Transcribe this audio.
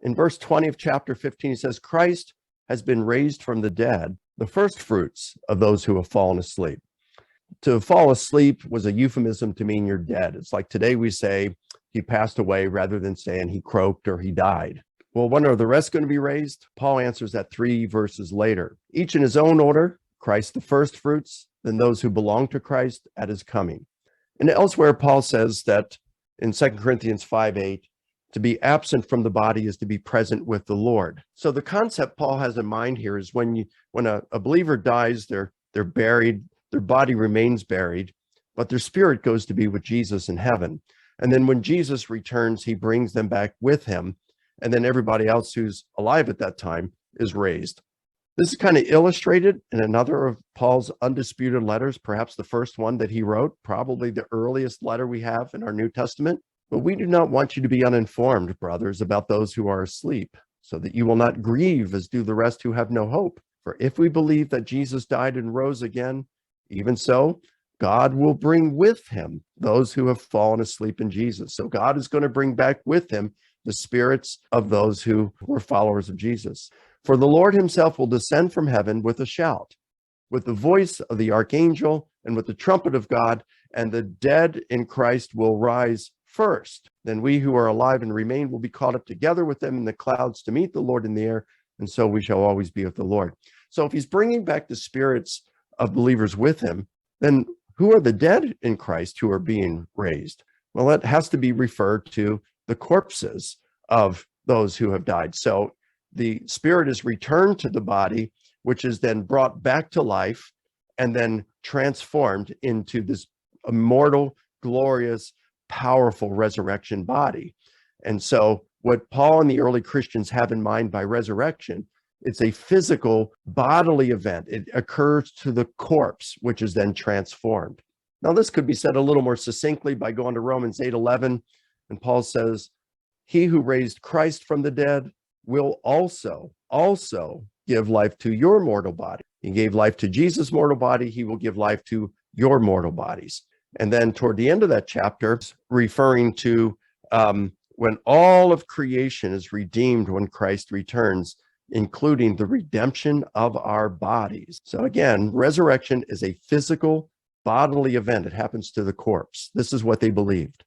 In verse 20 of chapter 15, he says, Christ has been raised from the dead, the first fruits of those who have fallen asleep. To fall asleep was a euphemism to mean you're dead. It's like today we say he passed away rather than saying he croaked or he died. Well, when are the rest going to be raised? Paul answers that 3 verses later. Each in his own order, Christ the first fruits, then those who belong to Christ at his coming. And elsewhere, Paul says that in 2 Corinthians 5:8, to be absent from the body is to be present with the Lord. So the concept Paul has in mind here is when a believer dies, they're buried, their body remains buried, but their spirit goes to be with Jesus in heaven. And then when Jesus returns, he brings them back with him. And then everybody else who's alive at that time is raised. This is kind of illustrated in another of Paul's undisputed letters, perhaps the first one that he wrote, probably the earliest letter we have in our New Testament. But we do not want you to be uninformed, brothers, about those who are asleep, so that you will not grieve as do the rest who have no hope. For if we believe that Jesus died and rose again, even so, God will bring with him those who have fallen asleep in Jesus. So God is going to bring back with him the spirits of those who were followers of Jesus. For the Lord himself will descend from heaven with a shout, with the voice of the archangel, and with the trumpet of God, and the dead in Christ will rise first. Then we who are alive and remain will be caught up together with them in the clouds to meet the Lord in the air, and so we shall always be with the Lord. So if he's bringing back the spirits of believers with him, then who are the dead in Christ who are being raised? Well, it has to be referred to the corpses of those who have died. So the spirit is returned to the body, which is then brought back to life and then transformed into this immortal, glorious, powerful resurrection body. And so what Paul and the early Christians have in mind by resurrection, it's a physical bodily event. It occurs to the corpse, which is then transformed. Now, this could be said a little more succinctly by going to Romans 8:11, and Paul says, he who raised Christ from the dead will also give life to your mortal body. He gave life to Jesus' mortal body. He will give life to your mortal bodies. And then toward the end of that chapter, referring to when all of creation is redeemed when Christ returns, including the redemption of our bodies. So again, resurrection is a physical bodily event. It happens to the corpse. This is what they believed.